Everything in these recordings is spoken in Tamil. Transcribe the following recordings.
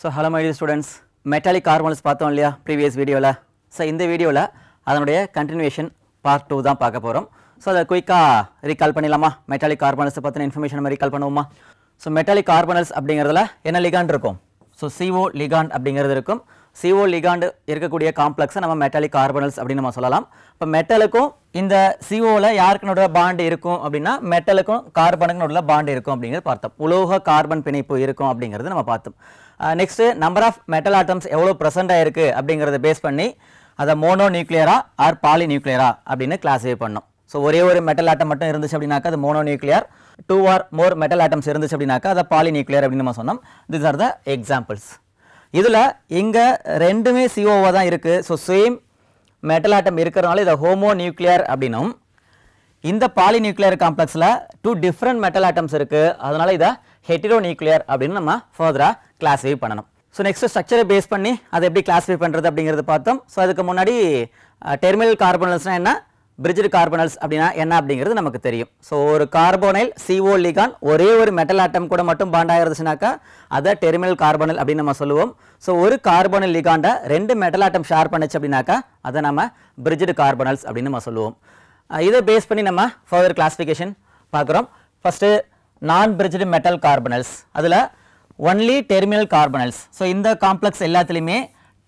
So hello my dear students, metallic carbonyls பார்த்தோம் இல்லையா previous வீடியோல. So இந்த வீடியோல அதனுடைய continuation part 2 தான் பார்க்க போறோம். So அத குயிக்கா ரீகால் பண்ணிடலாமா? metallic carbonyls பத்தின இன்ஃபர்மேஷன் நம்ம ரீகால் பண்ணுவோமா? So metallic carbonyls அப்படிங்கிறதுல என்ன லிகாண்ட் இருக்கும்? So CO ligand அப்படிங்கிறது இருக்கும். CO ligand இருக்கக்கூடிய காம்ப்ளெக்ஸை நம்ம metallic carbonyls அப்படின்னு நம்ம சொல்லலாம். இப்போ மெட்டலுக்கும் இந்த COல யாருக்கு நடுவுல பாண்ட் இருக்கும் அப்படின்னா மெட்டலுக்கும் கார்பனுக்கும் நடுவுல பாண்ட் இருக்கும் அப்படிங்கிறது பார்த்தோம். உலோக கார்பன் பிணைப்பு இருக்கும் அப்படிங்கிறது நம்ம பார்த்தோம். Next number of metal atoms எவ்வளோ ப்ரெசென்ட் ஆயிருக்கு அப்படிங்கிறத பேஸ் பண்ணி அதை மோனோ நியூக்ளியரா ஆர் பாலி நியூக்ளியரா அப்படின்னு கிளாஸிஃபை பண்ணோம். ஸோ ஒரே ஒரு மெட்டல் ஆட்டம் மட்டும் இருந்துச்சு அப்படின்னாக்கா அது மோனோ நியூக்ளியர், 2 ஆர் மோர் மெட்டல் ஆட்டம்ஸ் இருந்துச்சு அப்படின்னாக்கா அதை பாலி நியூக்ளியர் அப்படின்னு நம்ம சொன்னோம். This R the examples. இதில் இங்கே ரெண்டுமே சிஓவாக தான் இருக்குது. ஸோ சேம் மெட்டல் ஆட்டம் இருக்கிறதுனால இதை ஹோமோ நியூக்ளியர் அப்படின்னும், இந்த பாலி நியூக்ளியர் காம்ப்ளெக்ஸில் 2 டிஃப்ரெண்ட் மெட்டல் ஆட்டம்ஸ் இருக்குது, அதனால் இதை ஹெட்டிரோ நியூக்ளியர் அப்படின்னு நம்ம ஃபர்தராக கிளாஸிஃபை பண்ணணும். ஸோ நெக்ஸ்ட் ஸ்ட்ரக்சரை பேஸ் பண்ணி அதை எப்படி கிளாஸிஃபை பண்ணுறது அப்படிங்கிறது பார்த்தோம். ஸோ அதுக்கு முன்னாடி டெர்மினல் கார்பனல்ஸ்னால் என்ன, பிரிட்ஜ்டு கார்பனல்ஸ் அப்படின்னா என்ன அப்படிங்கிறது நமக்கு தெரியும். ஸோ ஒரு கார்போனைல் CO லிகான் ஒரே ஒரு மெட்டல் ஆட்டம் கூட மட்டும் பாண்ட் ஆகிருந்துச்சுனாக்கா அதை டெர்மினல் கார்பனல் அப்படின்னு நம்ம சொல்லுவோம். ஸோ ஒரு கார்போனைல் லிகாண்டை 2 மெட்டல் ஆட்டம் ஷேர் பண்ணுச்சு அப்படின்னாக்கா அதை நம்ம பிரிட்ஜ்டு கார்பனல்ஸ் அப்படின்னு நம்ம சொல்லுவோம். இதை பேஸ் பண்ணி நம்ம ஃபர்தர் கிளாஸிஃபிகேஷன் பார்க்குறோம். First non bridged metal carbonyls, அதில் ஒன்லி டெர்மினல் கார்பனல்ஸ். ஸோ இந்த காம்ப்ளெக்ஸ் எல்லாத்துலேயுமே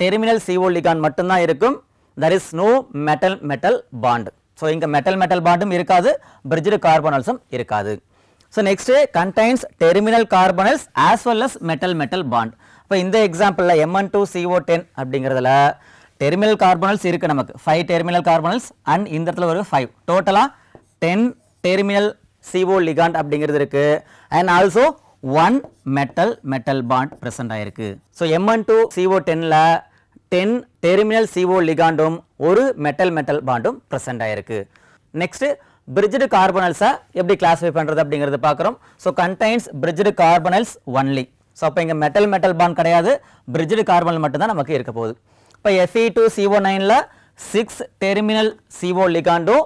டெர்மினல் CO லிகான் மட்டும்தான் இருக்கும். there is no metal metal bond. So இங்கே மெட்டல் மெட்டல் பாண்டும் இருக்காது, பிரிட்ஜ்டு கார்பனல்ஸும் இருக்காது. So next contains terminal carbonyls as well as metal metal bond. இப்போ இந்த எக்ஸாம்பிளில் Mn2CO10 அப்படிங்கிறதுல டெர்மினல் கார்பனல்ஸ் இருக்குது, நமக்கு 5 டெர்மினல் கார்பனல்ஸ் அண்ட் இந்த இடத்துல ஒரு 5, டோட்டலாக 10 டெர்மினல் CO லிகாண்ட் அப்படிங்கிறது இருக்குது. And also 1 metal metal bond present ஆயிருக்கு. ஸோ Mn2CO10ல் 10 டெர்மினல் CO லிகாண்டும் ஒரு மெட்டல் மெட்டல் பாண்டும் ப்ரெசென்ட் ஆயிருக்கு. நெக்ஸ்ட் பிரிட்ஜ்டு கார்பனல்ஸை எப்படி கிளாஸிஃபை பண்ணுறது அப்படிங்கிறது பார்க்குறோம். So contains bridged carbonyls only. So அப்போ இங்கே மெட்டல் மெட்டல் பாண்ட் கிடையாது, பிரிட்ஜ்டு கார்பனல் மட்டும்தான் நமக்கு இருக்க போகுது. இப்போ Fe2CO9ல் 6 டெர்மினல் CO லிகாண்டும்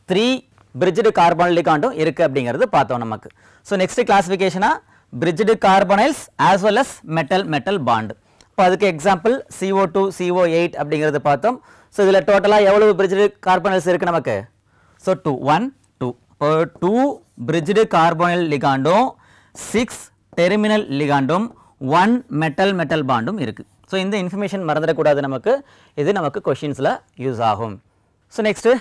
3 பிரிட்ஜ்டு கார்பனல் லிகாண்டும் இருக்குது அப்படிங்கிறது பார்த்தோம் நமக்கு. ஸோ நெக்ஸ்ட் கிளாஸிஃபிகேஷனாக bridged carbonyls as well as metal metal bond. இப்போ அதுக்கு எக்ஸாம்பிள் CO2 CO8 அப்படிங்கிறது பார்த்தோம். ஸோ இதில் டோட்டலாக எவ்வளவு பிரிட்ஜ்டு கார்பனல்ஸ் இருக்குது நமக்கு? ஸோ 2 1 2. இப்போ 2 பிரிட்ஜ்டு கார்பனல் லிகாண்டும் 6 டெர்மினல் லிகாண்டும் 1 மெட்டல் மெட்டல் பாண்டும் இருக்குது. ஸோ இந்த இன்ஃபர்மேஷன் மறந்துடக்கூடாது, நமக்கு இது நமக்கு கொஷின்ஸில் யூஸ் ஆகும். So next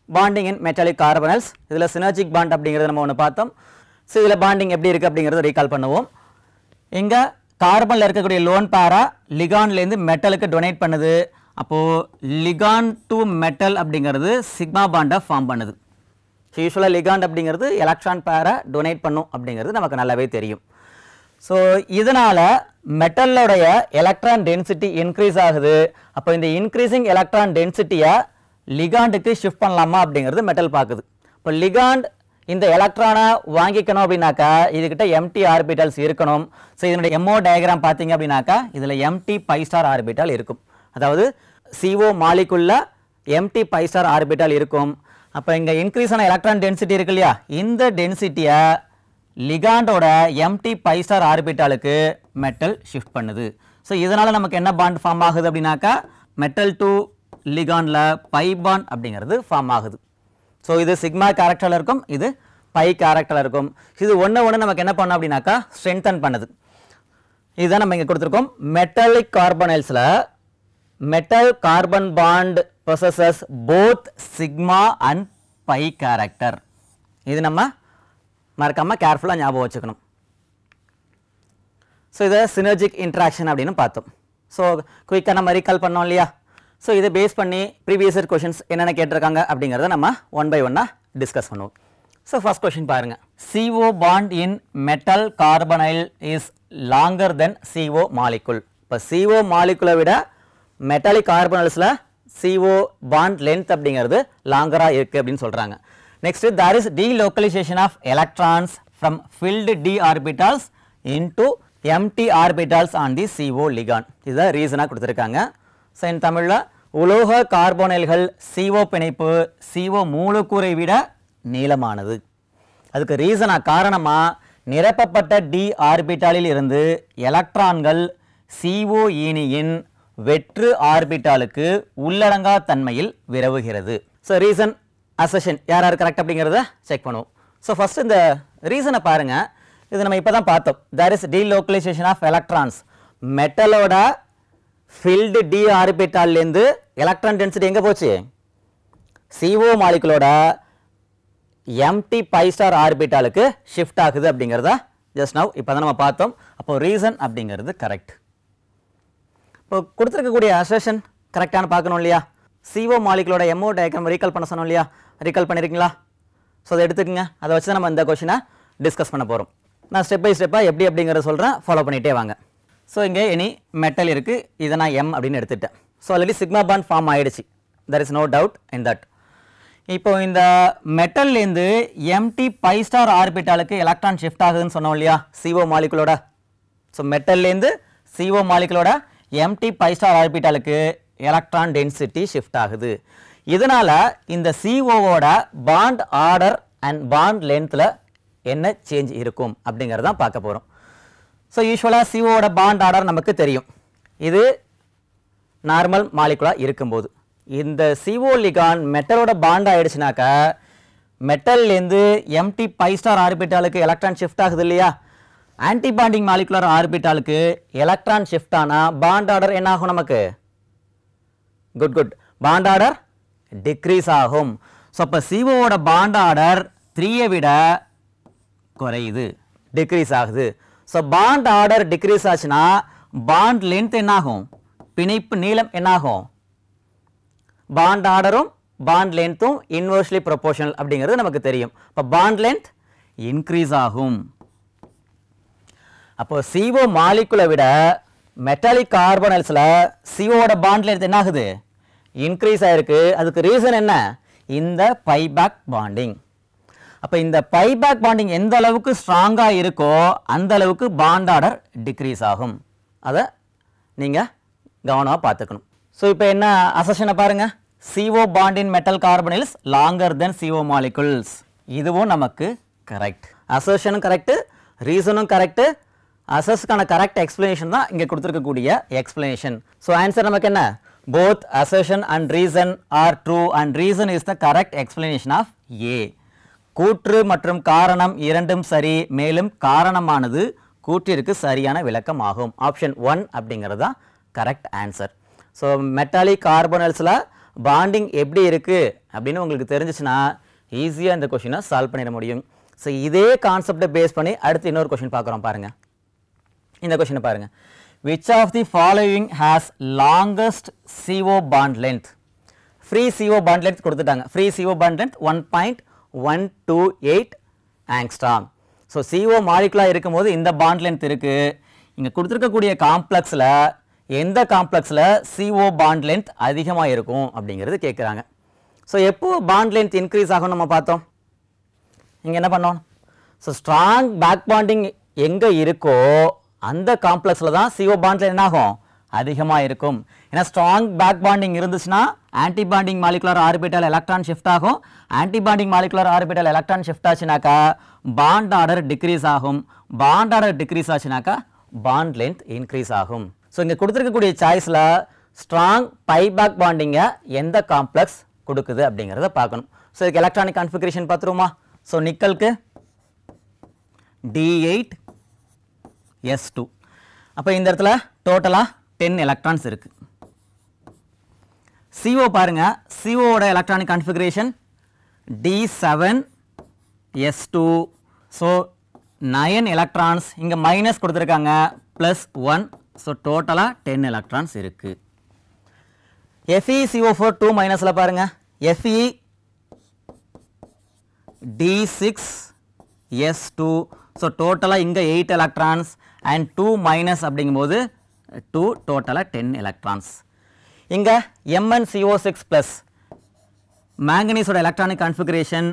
bonding in metallic carbonyls, இதில் சினர்ஜிக் பாண்ட் அப்படிங்கிறது நம்ம ஒன்று பார்த்தோம். ஸோ இதில் பாண்டிங் எப்படி இருக்குது அப்படிங்கிறத ரீகால் பண்ணுவோம். இங்கே கார்பனில் இருக்கக்கூடிய லோன் பேரா லிகான்லேருந்து மெட்டலுக்கு டொனேட் பண்ணுது. அப்போது லிகான் டு மெட்டல் அப்படிங்கிறது சிக்மா பாண்டை ஃபார்ம் பண்ணுது. ஸோ யூஸ்வலாக லிகாண்ட் அப்படிங்கிறது எலக்ட்ரான் பேரை டொனேட் பண்ணும் அப்படிங்கிறது நமக்கு நல்லாவே தெரியும். ஸோ இதனால் மெட்டலோடைய எலக்ட்ரான் டென்சிட்டி இன்க்ரீஸ் ஆகுது. அப்போ இந்த இன்க்ரீசிங் எலக்ட்ரான் டென்சிட்டியை லிகாண்டுக்கு ஷிஃப்ட் பண்ணலாமா அப்படிங்கிறது மெட்டல் பார்க்குது. இப்போ லிகாண்ட் இந்த எலக்ட்ரானை வாங்கிக்கணும் அப்படின்னாக்கா இதுக்கிட்ட எம்டி ஆர்பிட்டல்ஸ் இருக்கணும். ஸோ இதனுடைய MO டயக்ராம் பார்த்தீங்க அப்படின்னாக்கா இதில் எம்டி பை ஸ்டார் ஆர்பிட்டால் இருக்கும். அதாவது CO மாலிகுல்ல எம்டி பை ஸ்டார் ஆர்பிட்டால் இருக்கும். அப்போ இங்கே இன்க்ரீஸ் ஆன எலக்ட்ரான் டென்சிட்டி இருக்கு இல்லையா, இந்த டென்சிட்டியை லிகாண்டோட எம்டி பை ஸ்டார் ஆர்பிட்டாலுக்கு மெட்டல் ஷிஃப்ட் பண்ணுது. ஸோ இதனால் நமக்கு என்ன பாண்ட் ஃபார்ம் ஆகுது அப்படின்னாக்கா மெட்டல் டு லிகாண்டில் பை பாண்ட் அப்படிங்கிறது ஃபார்ம் ஆகுது. ஸோ இது சிக்மா கேரக்டரில் இருக்கும், இது பை கேரக்டரில் இருக்கும். இது ஒன்று நமக்கு என்ன பண்ணோம் அப்படின்னாக்கா ஸ்ட்ரென்தன் பண்ணுது. இதுதான் நம்ம இங்கே கொடுத்துருக்கோம். மெட்டலிக் கார்பனல்ஸில் metal carbon bond possesses both sigma and pi character. இது நம்ம மறக்காமல் கேர்ஃபுல்லாக ஞாபகம் வச்சுக்கணும். ஸோ இதை சினர்ஜிக் இன்ட்ராக்ஷன் அப்படின்னு பார்த்தோம். ஸோ குயிக்காக நம்ம ரீகால் பண்ணோம் இல்லையா. ஸோ இதை பேஸ் பண்ணி ப்ரீவியஸ் இயர் கொஷின்ஸ் என்னென்ன கேட்டிருக்காங்க அப்படிங்கிறத நம்ம ஒன் பை ஒன்னாக டிஸ்கஸ் பண்ணுவோம். ஸோ ஃபர்ஸ்ட் கொஷின் பாருங்கள். CO bond in metal carbonyl is longer then CO molecule. இப்போ CO மாலிகுலை விட மெட்டாலிக் கார்பனல்ஸில் CO பாண்ட் லென்த் அப்படிங்கிறது லாங்கராக இருக்குது அப்படின்னு சொல்கிறாங்க. Next there is delocalization of electrons from filled d orbitals into empty orbitals on the CO ligand. இதுதான் ரீசனாக கொடுத்துருக்காங்க. ஸோ இன் தமிழில் உலோக கார்போனைல்கள் CO பிணைப்பு CO மூலக்கூறை விட நீளமானது. அதுக்கு ரீசனாக காரணமாக நிரப்பப்பட்ட d ஆர்பிட்டாலில் இருந்து எலக்ட்ரான்கள் CO ஈனியின் வெற்று ஆர்பிட்டாலுக்கு உள்ளடங்கா தன்மையில் விரவுகிறது. ஸோ ரீசன் அசஷன் யார் யார் கரெக்ட் அப்படிங்கிறத செக் பண்ணுவோம். ஸோ ஃபர்ஸ்ட் இந்த ரீசனை பாருங்க. இது நம்ம இப்போ தான் பார்த்தோம். There is delocalisation of electrons. மெட்டலோட ஃபில்டு டி ஆர்பிட்டால்லேருந்து எலக்ட்ரான் டென்சிட்டி எங்கே போச்சு? CO மாலிகுலோட எம்டி பை ஸ்டார் ஆர்பிட்டாலுக்கு ஷிஃப்ட் ஆகுது அப்படிங்கிறத ஜஸ்ட் நவ் இப்போ தான் நம்ம பார்த்தோம். அப்போ ரீசன் அப்படிங்கிறது கரெக்ட். இப்போ கொடுத்துருக்கக்கூடிய அசர்ஷன் கரெக்டான பார்க்கணும் இல்லையா? CO மாலிகுலோட MO டயக்ராம் ரீகால் பண்ண சொன்னோம் இல்லையா? ரீகால் பண்ணியிருக்கீங்களா? ஸோ அதை எடுத்துக்கங்க. அதை வச்சு தான் நம்ம இந்த கொஷினை டிஸ்கஸ் பண்ண போகிறோம். நான் ஸ்டெப் பை ஸ்டெப்பாக எப்படி அப்படிங்கிறத சொல்கிறேன், ஃபாலோ பண்ணிகிட்டே வாங்க. ஸோ இங்கே எனி மெட்டல் இருக்குது, இதை நான் M அப்படின்னு எடுத்துட்டேன். So already sigma bond form ஆகிடுச்சு. There is no doubt in that. இப்போ இந்த மெட்டல்லேருந்து எம்டி பை ஸ்டார் ஆர்பிட்டாலுக்கு எலக்ட்ரான் ஷிஃப்ட் ஆகுதுன்னு சொன்னோம் இல்லையா? CO மாலிகுலோட. ஸோ மெட்டல்லேருந்து CO மாலிகுலோட எம்டி பை ஸ்டார் ஆர்பிட்டாலுக்கு எலக்ட்ரான் டென்சிட்டி ஷிஃப்ட் ஆகுது. இதனால் இந்த COவோட பாண்ட் ஆர்டர் அண்ட் பாண்ட் லென்த்தில் என்ன சேஞ்ச் இருக்கும் அப்படிங்கிறதான் பார்க்க போகிறோம். ஸோ யூஸ்வலாக COவோட பாண்ட் ஆர்டர் நமக்கு தெரியும். இது நார்மல் மாலிகுலாக இருக்கும்போது இந்த CO லிகான் மெட்டலோட பாண்ட் ஆகிடுச்சுனாக்கா மெட்டல்லேருந்து எம்டி பை ஸ்டார் ஆர்பிட்டாலுக்கு எலக்ட்ரான் ஷிஃப்ட் ஆகுது இல்லையா? ஆன்டிபாண்டிங் மாலிகுலர் ஆர்பிட்டாலுக்கு எலக்ட்ரான் ஷிஃப்ட் ஆனால் பாண்ட் ஆர்டர் என்ன ஆகும் நமக்கு? குட் பாண்ட் ஆர்டர் டிக்ரீஸ் ஆகும். ஸோ அப்போ COவோட பாண்ட் ஆர்டர் 3ஐ விட குறையுது, டிக்ரீஸ் ஆகுது. ஸோ பாண்ட் ஆர்டர் டிக்ரீஸ் ஆச்சுன்னா பாண்ட் லென்த் என்ன ஆகும்? பிணைப்பு நீளம் என்ன ஆகும்? பாண்ட் ஆர்டரும் பாண்ட் லென்த்தும் இன்வெர்ஸ்லி ப்ரொபோர்ஷனல் அப்படிங்கிறது நமக்கு தெரியும். இப்போ பாண்ட் லென்த் இன்க்ரீஸ் ஆகும். அப்போ CO மாலிகுலை விட மெட்டாலிக் கார்பனல்ஸில் COவோட பாண்ட் லென்த் என்ன ஆகுது? இன்க்ரீஸ் ஆகிருக்கு. அதுக்கு ரீசன் என்ன? இந்த பைபேக் பாண்டிங். அப்போ இந்த பைபேக் பாண்டிங் எந்த அளவுக்கு ஸ்ட்ராங்காக இருக்கோ அந்த அளவுக்கு பாண்ட் ஆர்டர் டிக்ரீஸ் ஆகும். அதை நீங்கள் கவனமாக பார்த்துக்கணும். ஸோ இப்போ என்ன அசர்ஷனை பாருங்கள். CO bond in metal carbonyls longer than CO molecules. இதுவும் நமக்கு கரெக்ட். அசர்ஷனும் கரெக்ட், ரீசனும் கரெக்ட். அசர்ஸ்க்கான கரெக்ட் எக்ஸ்பிளனேஷன் தான் இங்கே கொடுத்துருக்கக்கூடிய எக்ஸ்பிளனேஷன். ஸோ ஆன்சர் நமக்கு என்ன? Both assertion and reason are true and reason is the correct explanation of A. கூற்று மற்றும் காரணம் இரண்டும் சரி, மேலும் காரணமானது கூற்றிற்கு சரியான விளக்கம் ஆகும். ஆப்ஷன் 1 அப்படிங்கிறது தான் கரெக்ட் ஆன்சர். ஸோ மெட்டாலிக் கார்பனல்ஸில் பாண்டிங் எப்படி இருக்குது அப்படின்னு உங்களுக்கு தெரிஞ்சிச்சுன்னா ஈஸியாக இந்த கொஷினை சால்வ் பண்ணிட முடியும். ஸோ இதே கான்செப்டை பேஸ் பண்ணி அடுத்து இன்னொரு கொஷின் பார்க்குறோம் பாருங்கள். இந்த கொஷினை பாருங்கள். Which of the following has longest CO bond length? Free CO bond length கொடுத்துட்டாங்க. Free CO bond length 1.128 angstrom. So CO மாலிகுலாக இருக்கும்போது இந்த பாண்ட் லென்த் இருக்குது. இங்கே கொடுத்துருக்கக்கூடிய காம்ப்ளெக்ஸில் எந்த காம்ப்ளெக்ஸில் CO பாண்ட் லென்த் அதிகமாக இருக்கும் அப்படிங்கிறது கேட்குறாங்க. ஸோ எப்போ பாண்ட் லென்த் இன்க்ரீஸ் ஆகும் நம்ம பார்த்தோம். இங்கே என்ன பண்ணோம்? ஸோ ஸ்ட்ராங் பேக் பாண்டிங் எங்கே இருக்கோ அந்த காம்ப்ளெக்ஸில் தான் CO பாண்ட் லென்த் என்ன ஆகும்? அதிகமாக இருக்கும். ஏன்னா ஸ்ட்ராங் பேக் பாண்டிங் இருந்துச்சுன்னா antibonding molecular orbital electron shift ஆகும். Antibonding molecular orbital electron shift ஆச்சுனாக்கா பாண்ட் ஆர்டர் டிக்ரீஸ் ஆகும். பாண்ட் ஆர்டர் டிக்ரீஸ் ஆச்சுனாக்கா பாண்ட் லென்த் இன்க்ரீஸ் ஆகும். ஸோ இங்கே கொடுத்துருக்கக்கூடிய சாய்ஸில் ஸ்ட்ராங் பைபேக் பாண்டிங்கை எந்த காம்ப்ளெக்ஸ் கொடுக்குது அப்படிங்கிறத பார்க்கணும். ஸோ இதுக்கு எலக்ட்ரானிக் கான்ஃபிகரேஷன் பார்த்துருவோமா? ஸோ நிக்கலுக்கு D8S2. அப்போ இந்த இடத்துல டோட்டலாக 10 எலக்ட்ரான்ஸ் இருக்குது. CO பாருங்க, COவோட electronic configuration D7S2. So 9 electrons, இங்கே மைனஸ் கொடுத்துருக்காங்க, +1. ஸோ டோட்டலாக 10 எலக்ட்ரான்ஸ் இருக்குது. FeCO4 2 மைனஸில் பாருங்கள், Fe D6S2. ஸோ டோட்டலாக இங்கே 8 எலக்ட்ரான்ஸ் அண்ட் 2 மைனஸ் அப்படிங்கும்போது 2, டோட்டலாக 10 எலக்ட்ரான்ஸ். இங்கே MnCO6+, மேங்கனீஸோட electronic configuration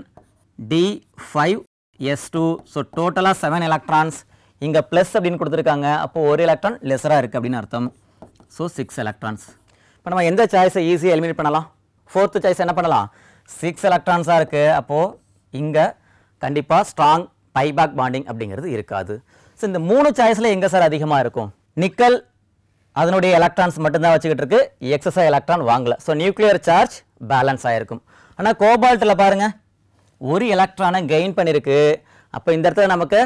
D5S2. So டோட்டலாக 7 எலக்ட்ரான்ஸ். இங்கே ப்ளஸ் அப்படின்னு கொடுத்துருக்காங்க, அப்போது ஒரு எலக்ட்ரான் லெஸராக இருக்குது அப்படின்னு அர்த்தம். So 6 electrons. இப்போ நம்ம எந்த சாய்ஸை ஈஸியாக எலிமினேட் பண்ணலாம்? 4th சாய்ஸ் என்ன பண்ணலாம்? 6 எலக்ட்ரான்ஸாக இருக்குது. அப்போது இங்கே கண்டிப்பாக ஸ்ட்ராங் பைபேக் பாண்டிங் அப்படிங்கிறது இருக்காது. ஸோ இந்த 3 சாய்ஸில் எங்கே சார் அதிகமாக இருக்கும்? நிக்கல் அதனுடைய எலக்ட்ரான்ஸ் மட்டும்தான் வச்சுக்கிட்டு இருக்கு, எக்ஸஸா எலக்ட்ரான் வாங்கல. ஸோ நியூக்ளியர் சார்ஜ் பேலன்ஸ் ஆயிருக்கும். ஆனால் கோபால்ட்டில் பாருங்க ஒரு எலக்ட்ரானை கெயின் பண்ணியிருக்கு. அப்போ இந்த இடத்துல நமக்கு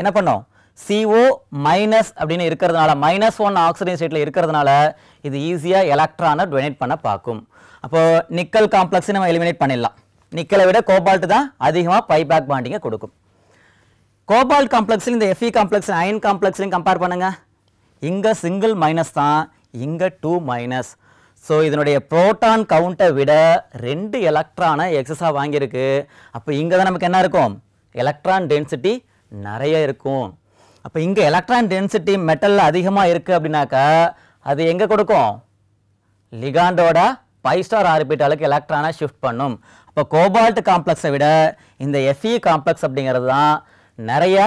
என்ன பண்ணோம், CO மைனஸ் அப்படின்னு இருக்கிறதுனால, -1 ஆக்சிஜன் ஸ்டேட்டில் இருக்கிறதுனால இது ஈஸியாக எலக்ட்ரானை டொனேட் பண்ண பார்க்கும். அப்போ நிக்கல் காம்ப்ளெக்ஸை நம்ம எலிமினேட் பண்ணிடலாம். நிக்கலை விட கோபால்ட் தான் அதிகமாக பைபேக் பாண்டிங்கை கொடுக்கும். கோபால்ட் காம்ப்ளெக்ஸில் இந்த Fe காம்ப்ளெக்ஸ் அயன் காம்ப்ளெக்ஸ்லையும் கம்பேர் பண்ணுங்க. இங்கே சிங்கிள் மைனஸ் தான், இங்கே 2 மைனஸ். ஸோ இதனுடைய புரோட்டான் கவுண்டை விட 2 எலக்ட்ரானை எக்ஸஸாக வாங்கியிருக்கு. அப்போ இங்கே தான் நமக்கு என்ன இருக்கும், எலக்ட்ரான் டென்சிட்டி நிறைய இருக்கும். அப்போ இங்கே எலக்ட்ரான் டென்சிட்டி மெட்டலில் அதிகமாக இருக்குது அப்படின்னாக்கா அது எங்கே கொடுக்கும், லிகாண்டோட பை ஸ்டார் ஆர்பிட்டாலுக்கு எலக்ட்ரானை ஷிஃப்ட் பண்ணும். அப்போ கோபால்ட் காம்ப்ளெக்ஸை விட இந்த Fe காம்ப்ளெக்ஸ் அப்படிங்கிறது தான் நிறைய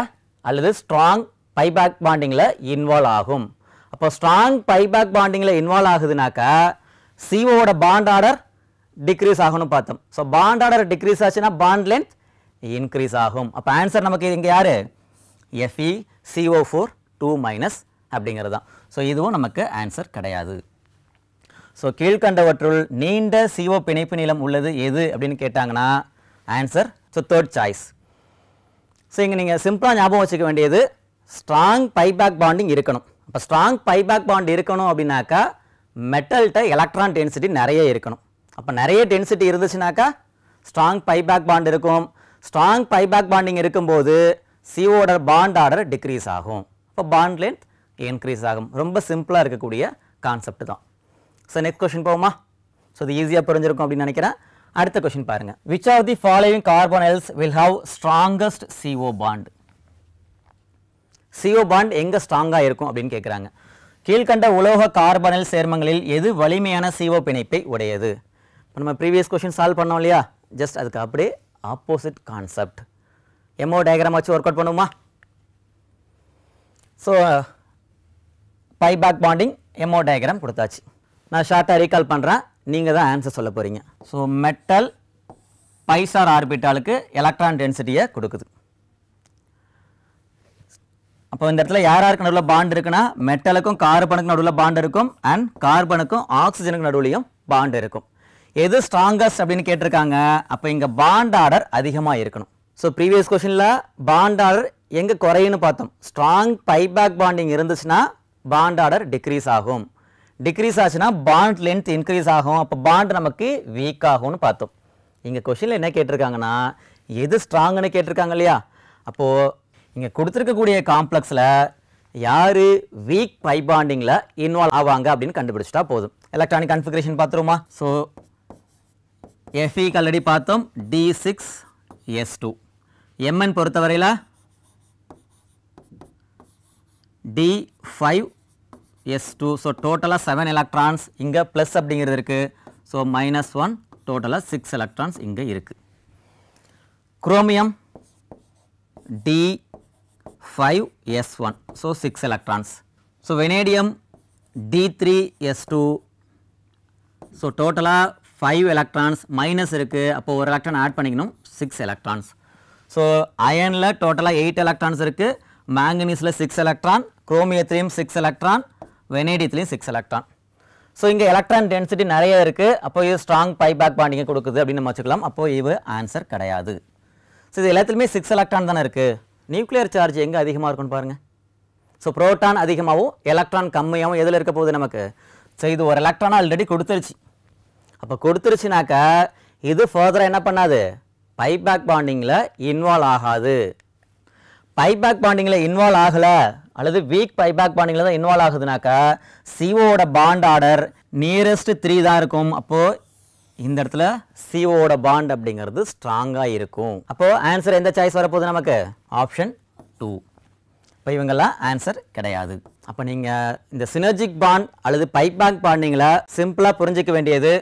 அல்லது ஸ்ட்ராங் பைபேக் பாண்டிங்கில் இன்வால்வ் ஆகும். அப்போ ஸ்ட்ராங் பைபேக் பாண்டிங்கில் இன்வால்வ் ஆகுதுனாக்கா COவோட பாண்ட் ஆர்டர் டிக்ரீஸ் ஆகும்னு பார்த்தோம். ஸோ பாண்ட் ஆர்டர் டிக்ரீஸ் ஆச்சுன்னா பாண்ட் லென்த் இன்க்ரீஸ் ஆகும். அப்போ ஆன்சர் நமக்கு இங்கே யார், FeCO4 2- அப்படிங்கிறது தான். ஸோ இதுவும் நமக்கு ஆன்சர் கிடையாது. ஸோ கீழ்கண்டவற்றுள் நீண்ட CO பிணைப்பு நீளம் உள்ளது எது அப்படின்னு கேட்டாங்கன்னா answer so third choice. So இங்கே நீங்கள் சிம்பிளாக ஞாபகம் வச்சுக்க வேண்டியது ஸ்ட்ராங் பைபேக் பாண்டிங் இருக்கணும். இப்போ ஸ்ட்ராங் பைபேக் பாண்ட் இருக்கணும் அப்படின்னாக்கா மெட்டல்கிட்ட எலக்ட்ரான் டென்சிட்டி நிறைய இருக்கணும். அப்போ நிறைய டென்சிட்டி இருந்துச்சுனாக்கா ஸ்ட்ராங் பைபேக் பாண்ட் இருக்கும். ஸ்ட்ராங் பைபேக் பாண்டிங் இருக்கும்போது COவோட பாண்ட் ஆர்டர் டிக்ரீஸ் ஆகும். இப்போ பாண்ட் லென்த் இன்க்ரீஸ் ஆகும். ரொம்ப சிம்பிளாக இருக்கக்கூடிய கான்செப்ட் தான். ஸோ நெக்ஸ்ட் கொஸ்டின் போகுமா. ஸோ இது ஈஸியாக புரிஞ்சிருக்கும் அப்படின்னு நினைக்கிறேன். அடுத்த கொஸ்டின் பாருங்க. Which of the following carbonyls will have strongest CO bond. CO bond எங்கே ஸ்ட்ராங்காக இருக்கும் அப்படின்னு கேட்குறாங்க. கீழ்கண்ட உலோக கார்பனைல் சேர்மங்களில் எது வலிமையான CO பிணைப்பை உடையது. இப்போ நம்ம ப்ரீவியஸ் கொஸ்டின் சால்வ் பண்ணோம் இல்லையா, ஜஸ்ட் அதுக்கு அப்படியே ஆப்போசிட் கான்செப்ட். MO டயக்ராம் வச்சு ஒர்க் அவுட் பண்ணுமா. So buyback bonding MO diagram கொடுத்தாச்சு. நான் ஷார்ட்டாக ரீகால் பண்ணுறேன், நீங்கள் தான் ஆன்சர் சொல்ல போகிறீங்க. ஸோ மெட்டல் பை ஸ்டார் ஆர்பிட்டாலுக்கு எலக்ட்ரான் டென்சிட்டியை கொடுக்குது. அப்போ இந்த இடத்துல யாருக்கு நடுவில் பாண்ட் இருக்குன்னா மெட்டலுக்கும் கார்பனுக்கும் நடுவில் பாண்ட் இருக்கும் அண்ட் கார்பனுக்கும் ஆக்சிஜனுக்கு நடுவுலையும் பாண்ட் இருக்கும். எது ஸ்ட்ராங்கஸ்ட் அப்படின்னு கேட்டிருக்காங்க. அப்போ இங்கே பாண்ட் ஆர்டர் அதிகமாக இருக்கணும். ஸோ ப்ரீவியஸ் கொஸ்டினில் பாண்ட் ஆர்டர் எங்கே குறையுன்னு பார்த்தோம். ஸ்ட்ராங் பைபேக் பாண்டிங் இருந்துச்சுன்னா பாண்ட் ஆர்டர் டிக்ரீஸ் ஆகும். டிக்ரீஸ் ஆச்சுன்னா பாண்ட் லென்த் இன்க்ரீஸ் ஆகும். அப்போ பாண்ட் நமக்கு வீக் ஆகும்னு பார்த்தோம். இங்கே கொஸ்டினில் என்ன கேட்டிருக்காங்கன்னா எது ஸ்ட்ராங்குன்னு கேட்டிருக்காங்க இல்லையா. அப்போது இங்கே கொடுத்துருக்கக்கூடிய காம்ப்ளெக்ஸில் யார் வீக் பைபாண்டிங்கில் இன்வால்வ் ஆவாங்க அப்படின்னு கண்டுபிடிச்சிட்டா போதும். எலக்ட்ரானிக் கன்ஃபிகரேஷன் பார்த்துருமா. ஸோ Fe ஆல்ரெடி பார்த்தோம், D6S2. Mn பொறுத்தவரையில் D5S2. ஸோ டோட்டலாக 7 எலக்ட்ரான்ஸ் இங்கே ப்ளஸ் அப்படிங்கிறது இருக்குது. ஸோ -1 டோட்டலாக 6 எலக்ட்ரான்ஸ் இங்கே இருக்குது. Chromium D5S1. So 6 electrons. So vanadium D3S2. So டோட்டலாக 5 எலக்ட்ரான்ஸ் மைனஸ் இருக்குது. அப்போது ஒரு எலக்ட்ரான் ஆட் பண்ணிக்கணும், 6 எலக்ட்ரான்ஸ். ஸோ அயனில் டோட்டலாக 8 எலக்ட்ரான்ஸ் இருக்குது. மேங்கனீஸில் 6 எலக்ட்ரான், குரோமியத்திலையும் 6 எலக்ட்ரான், வெனேடியத்திலையும் 6 எலக்ட்ரான். ஸோ இங்கே எலக்ட்ரான் டென்சிட்டி நிறைய இருக்குது. அப்போ இது ஸ்ட்ராங் பைபேக் பாண்டிங்கை கொடுக்குது அப்படின்னு நம்ம வச்சுக்கலாம். அப்போது இது ஆன்சர் கிடையாது. ஸோ இது எல்லாத்துலேயுமே 6 எலக்ட்ரான் தானே இருக்குது. நியூக்ளியர் சார்ஜ் எங்கே அதிகமாக இருக்குன்னு பாருங்கள். ஸோ புரோட்டான் அதிகமாகவும் எலக்ட்ரான் கம்மியாகவும் எதில் இருக்க போகுது நமக்கு. ஸோ இது ஒரு எலக்ட்ரானாக ஆல்ரெடி கொடுத்துருச்சு. அப்போ கொடுத்துருச்சுனாக்கா இது ஃபர்தராக என்ன பண்ணாது, பைபேக் பாண்டிங்கில் இன்வால்வ் ஆகாது. பைபேக் பாண்டிங்கில் இன்வால்வ் ஆகலை அல்லது வீக் பைபேக் பாண்டிங்கில் தான் இன்வால்வ் ஆகுதுனாக்கா COவோட பாண்ட் ஆர்டர் நியரஸ்ட் 3 தான் இருக்கும். அப்போது இந்த இடத்துல COவோட பாண்ட் அப்படிங்கிறது ஸ்ட்ராங்காக இருக்கும். அப்போது ஆன்சர் எந்த சாய்ஸ் வரப்போகுது நமக்கு, ஆப்ஷன் 2. இப்போ இவங்கெல்லாம் ஆன்சர் கிடையாது. அப்போ நீங்கள் இந்த சினர்ஜிக் பாண்ட் அல்லது பைபேக் பாண்டிங்கில் சிம்பிளாக புரிஞ்சிக்க வேண்டியது,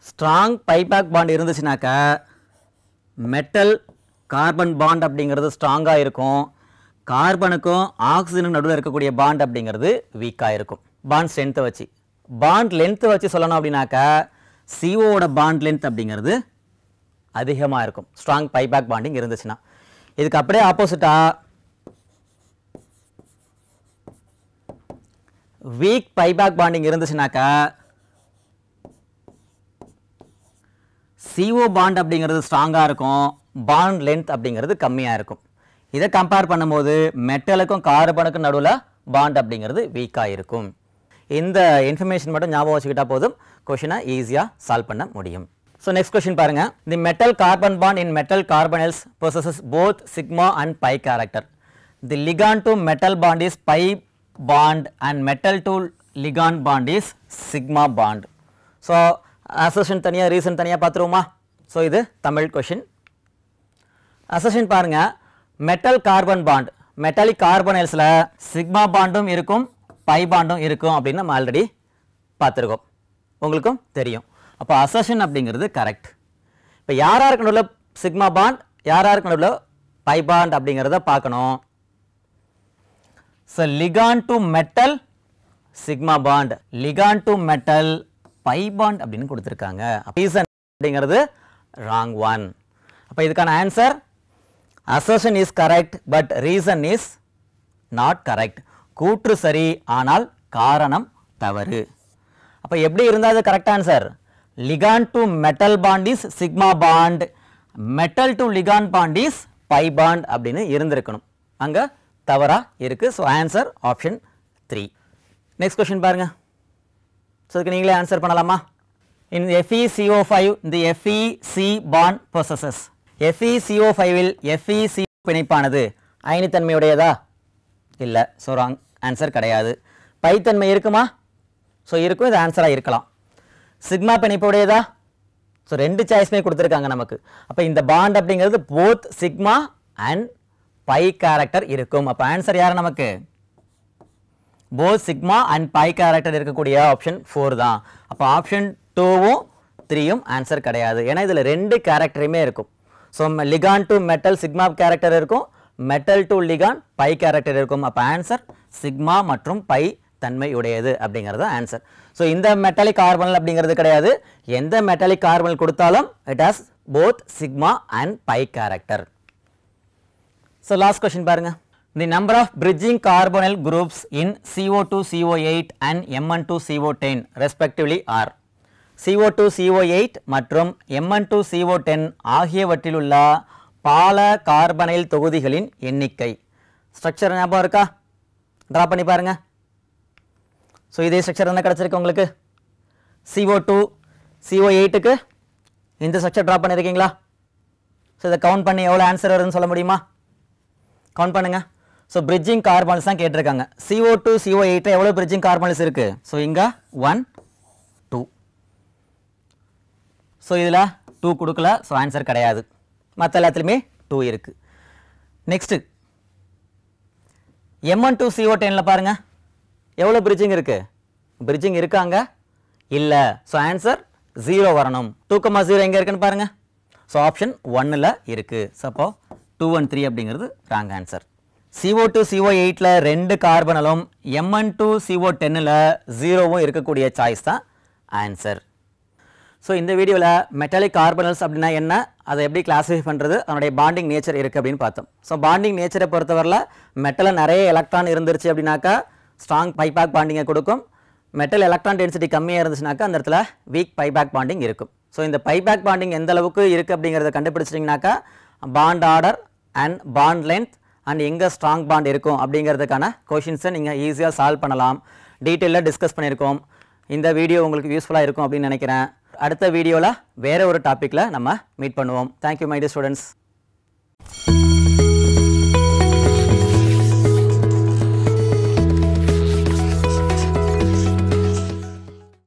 ஸ்ட்ராங் பைபேக் பாண்ட் இருந்துச்சுனாக்கா மெட்டல் கார்பன் பாண்ட் அப்படிங்கிறது ஸ்ட்ராங்காக இருக்கும். கார்பனுக்கும் ஆக்சிஜனுக்கும் நடுவில் இருக்கக்கூடிய பாண்ட் அப்படிங்கிறது வீக்காக இருக்கும். பாண்ட் ஸ்ட்ரென்த்தை வச்சு, பாண்ட் லென்த்தை வச்சு சொல்லணும் அப்படின்னாக்கா COவோட பாண்ட் லென்த் அப்படிங்கிறது அதிகமாக இருக்கும் ஸ்ட்ராங் பைபேக் பாண்டிங் இருந்துச்சுன்னா. இதுக்கு அப்படியே ஆப்போசிட்டாக வீக் பைபேக் பாண்டிங் இருந்துச்சுனாக்கா CO பாண்ட் அப்படிங்கிறது ஸ்ட்ராங்காக இருக்கும், பாண்ட் லென்த் அப்படிங்கிறது கம்மியாக இருக்கும். இதை கம்பேர் பண்ணும்போது மெட்டலுக்கும் கார்பனுக்கும் நடுவில் பாண்ட் அப்படிங்கிறது வீக்காக இருக்கும். இந்த இன்ஃபர்மேஷன் மட்டும் ஞாபகம் வச்சுக்கிட்டா போதும், கொஷினை ஈஸியாக சால்வ் பண்ண முடியும். ஸோ நெக்ஸ்ட் கொஸ்டின் பாருங்க. The metal carbon bond in metal carbonyls possesses both sigma and pi character. The ligand to metal bond is pi bond and metal to ligand bond is sigma bond. So assertion தனியாக ரீசன் தனியாக பார்த்துருவோமா? ஸோ இது தமிழ் கொஷின். அசர்ஷன் பாருங்க, மெட்டல் கார்பன் பாண்ட் மெட்டாலிக் கார்பனல்ஸில் சிக்மா பாண்டும் இருக்கும், பை பாண்டும் இருக்கும் அப்படின்னு நம்ம ஆல்ரெடி பார்த்துருக்கோம், உங்களுக்கும் தெரியும். அப்போ அசர்ஷன் அப்படிங்கிறது கரெக்ட். இப்போ யாருக்கு நடுவில் சிக்மா பாண்ட், யாருக்கு நடுவில் பை பாண்ட் அப்படிங்கிறத பார்க்கணும். So ligand to metal sigma bond, ligand to metal by bond அப்படின்னு கொடுத்துருக்காங்க. ரீசன் அப்படிங்கிறது ராங் ஒன். அப்போ இதுக்கான answer assertion is correct but reason is not correct. கூற்று சரி ஆனால் காரணம் தவறு. அப்போ எப்படி இருந்தால் அது correct answer? Ligand to metal bond is sigma bond, metal to ligand bond is by bond அப்படின்னு இருந்திருக்கணும். அங்கே தவறா இருக்கு. So answer option 3. Next question பாருங்க. ஸோ இதுக்கு நீங்களே ஆன்சர் பண்ணலாமா? இன் FeCO5 இந்த FeC பாண்ட் possesses. FeCO5ல் FeC பிணைப்பானது அயனித்தன்மையுடையதா? இல்லை. ஸோ ராங் ஆன்சர் கிடையாது. பைத்தன்மை இருக்குமா? ஸோ இருக்கும், இது ஆன்சராக இருக்கலாம். சிக்மா பிணைப்புடையதா? ஸோ ரெண்டு சாய்ஸுமே கொடுத்துருக்காங்க நமக்கு. அப்போ இந்த பாண்ட் அப்படிங்கிறது both sigma and pi character இருக்கும். அப்போ ஆன்சர் யார் நமக்கு? Both sigma and pi character இருக்கக்கூடிய ஆப்ஷன் 4 தான். அப்போ ஆப்ஷன் 2வும் 3யும் ஆன்சர் கிடையாது. ஏன்னா இதில் ரெண்டு கேரக்டருமே இருக்கும். So ligand to metal sigma character இருக்கும், metal to ligand pi character இருக்கும். அப்போ ஆன்சர் சிக்மா மற்றும் பை தன்மை உடையது அப்படிங்கிறது ஆன்சர். ஸோ இந்த மெட்டாலிக் கார்பனல் அப்படிங்கிறது கிடையாது. எந்த மெட்டாலிக் கார்பனல் கொடுத்தாலும் it has both sigma and pi character. So last question பாருங்க. The number of bridging carbonyl groups in CO2 CO8 and Mn2 CO10 respectively are. CO2 CO8 மற்றும் Mn2 CO10 ஆகியவற்றில் உள்ள பால கார்பனைல் தொகுதிகளின் எண்ணிக்கை. ஸ்ட்ரக்சர் ஞாபகம் இருக்கா? ட்ரா பண்ணி பாருங்க. ஸோ இதே ஸ்ட்ரக்சர் என்ன கிடச்சிருக்கு உங்களுக்கு? CO2 CO8க்கு இந்த ஸ்ட்ரக்சர் ட்ரா பண்ணியிருக்கீங்களா? ஸோ இதை கவுண்ட் பண்ணி எவ்வளோ ஆன்சர் வருதுன்னு சொல்ல முடியுமா? கவுண்ட் பண்ணுங்க. ஸோ பிரிட்ஜிங் கார்பன்ஸ் தான் கேட்டிருக்காங்க. CO2 CO8 எவ்வளோ பிரிட்ஜிங் கார்பன்ஸ் இருக்கு? ஸோ இங்கே 1 2. ஸோ இதில் 2 கொடுக்கல, ஸோ ஆன்சர் கிடையாது. மற்ற எல்லாத்துலேயுமே 2 இருக்கு. நெக்ஸ்ட்டு Mn2 CO10ல் பாருங்க, எவ்வளோ பிரிட்ஜிங் இருக்கு? பிரிட்ஜிங் இருக்காங்க? இல்லை. ஸோ ஆன்சர் 0 வரணும். 2,0 எங்கே இருக்குன்னு பாருங்க. ஸோ ஆப்ஷன் 1ல் இருக்கு. ஸோ அப்போ 2 and 3 அப்படிங்கிறது ராங் ஆன்சர். CO2 CO8ல் 2 கார்பனலும் Mn2 CO10ல் 0வும் இருக்கக்கூடிய சாய்ஸ் தான் ஆன்சர். ஸோ இந்த வீடியோவில் மெட்டாலிக் கார்பனல்ஸ் அப்படின்னா என்ன, அதை எப்படி கிளாஸிஃபை பண்ணுறது, அதனுடைய பாண்டிங் நேச்சர் இருக்குது அப்படின்னு பார்த்தோம். ஸோ பாண்டிங் நேச்சரை பொறுத்தவரையில் மெட்டலில் நிறைய எலக்ட்ரான் இருந்துருச்சு அப்படின்னாக்கா ஸ்ட்ராங் பைபேக் பாண்டிங்கை கொடுக்கும். மெட்டல் எலக்ட்ரான் டென்சிட்டி கம்மியாக இருந்துச்சுனாக்கா அந்த இடத்துல வீக் பைபேக் பாண்டிங் இருக்கும். ஸோ இந்த பைபேக் பாண்டிங் எந்த அளவுக்கு இருக்குது அப்படிங்கிறத கண்டுபிடிச்சிட்டிங்கனாக்கா bond order and bond length and எங்கே ஸ்ட்ராங் பாண்ட் இருக்கும் அப்படிங்கிறதுக்கான கொஷின்ஸை நீங்கள் ஈஸியாக சால்வ் பண்ணலாம். டீட்டெயிலாக டிஸ்கஸ் பண்ணியிருக்கோம். இந்த வீடியோ உங்களுக்கு யூஸ்ஃபுல்லாக இருக்கும் அப்படின்னு நினைக்கிறேன். அடுத்த வீடியோவில் வேறு ஒரு டாப்பிக்கில் நம்ம மீட் பண்ணுவோம். Thank you my dear students.